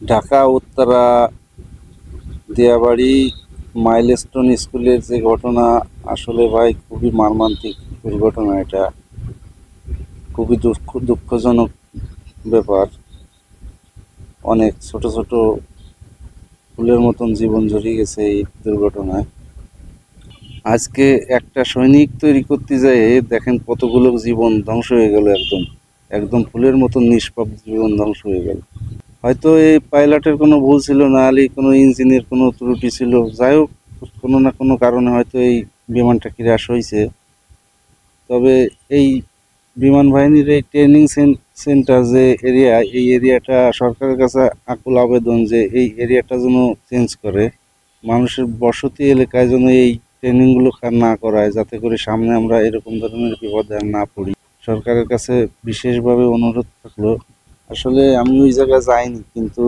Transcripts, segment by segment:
Dhaka Uttara Diabari milestone স্কুলের যে ঘটনা, আসলে ভাই খুবই মর্মান্তিক দুর্ঘটনা। এটা খুবই দুঃখজনক ব্যাপার। অনেক ছোট ছোট ফুলের মতন জীবন জড়িয়ে গেছে এই দুর্ঘটনায়। আজকে একটা সৈনিক তৈরি করতে যেয়ে দেখেন কতগুলো জীবন ধ্বংস হয়ে গেল। একদম একদম ফুলের মতন নিষ্পাপ জীবন ধ্বংস হয়ে গেল। হয়তো এই পাইলটের কোনো ভুল ছিল, না হলে কোনো ইঞ্জিনের কোনো ত্রুটি ছিল। যাই হোক, কোনো না কোনো কারণে হয়তো এই বিমানটা ক্র্যাশ হয়েছে। তবে এই বিমান বাহিনীর এই ট্রেনিং সেন্টার যে এরিয়া, এই এরিয়াটা সরকারের কাছে আকুল আবেদন যে এই এরিয়াটা যেন চেঞ্জ করে, মানুষের বসতি এলাকায় যেন এই ট্রেনিংগুলো না করায়, যাতে করে সামনে আমরা এরকম ধরনের বিপদে আর না পড়ি। সরকারের কাছে বিশেষভাবে অনুরোধ থাকলো। আসলে আমি ওই জায়গায় যাইনি, কিন্তু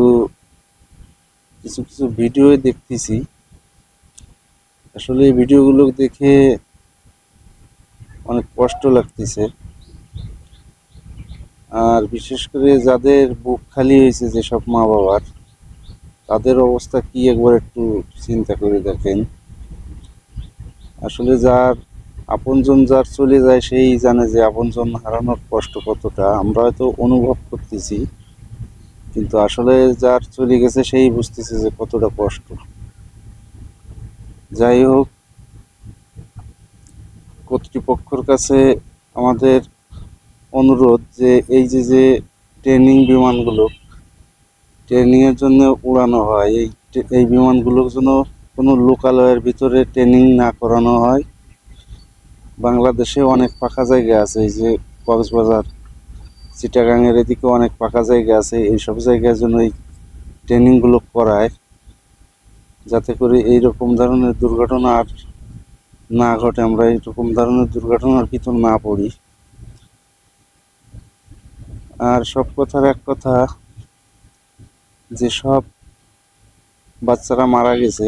কিছু কিছু ভিডিও দেখতেছি। আসলে এই ভিডিওগুলো দেখে অনেক কষ্ট লাগতেছে। আর বিশেষ করে যাদের বুক খালি হয়েছে, যেসব মা বাবার, তাদের অবস্থা কি একবার একটু চিন্তা করে দেখেন। আসলে আপনজন যার চলে যায়, সেই জানে যে আপনজন হারানোর কষ্ট কতটা। আমরা হয়তো অনুভব করতেছি, কিন্তু আসলে যার চলে গেছে সেই বুঝতেছে যে কতটা কষ্ট। যাই হোক, কর্তৃপক্ষের কাছে আমাদের অনুরোধ যে এই যে যে বিমানগুলো ট্রেনিংয়ের জন্য উড়ানো হয়, এই বিমানগুলোর জন্য কোনো লোকালয়ের ভিতরে ট্রেনিং না করানো হয়। বাংলাদেশে অনেক ফাঁকা জায়গা আছে, এই যে কক্সবাজার, চিটাগাংয়ের এদিকে অনেক ফাঁকা জায়গা আছে। এইসব জায়গায় যেন এই ট্রেনিংগুলো করায়, যাতে করে এইরকম ধরনের দুর্ঘটনা আর না ঘটে, আমরা এইরকম ধরনের দুর্ঘটনার ভিতর না পড়ি। আর সব কথার এক কথা, যেসব বাচ্চারা মারা গেছে,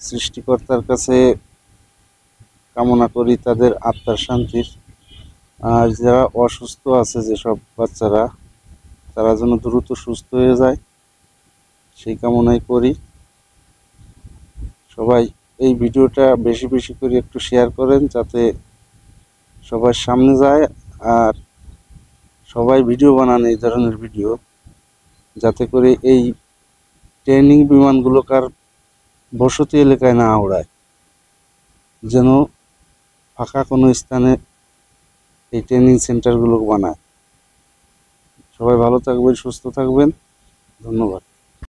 সৃষ্টিকর্তার কাছে কামনা করি তাদের আত্মার শান্তির। আর যারা অসুস্থ আছে, যেসব বাচ্চারা, তারা যেন দ্রুত সুস্থ হয়ে যায়, সেই কামনাই করি। সবাই এই ভিডিওটা বেশি বেশি করে একটু শেয়ার করেন, যাতে সবার সামনে যায়। আর সবাই ভিডিও বানান এই ধরনের ভিডিও, যাতে করে এই ট্রেনিং বিমানগুলো কার বসতি এলাকায় না ওড়ায়, যেন ফাঁকা কোনো স্থানে এই ট্রেনিং সেন্টারগুলো বানায়। সবাই ভালো থাকবেন, সুস্থ থাকবেন। ধন্যবাদ।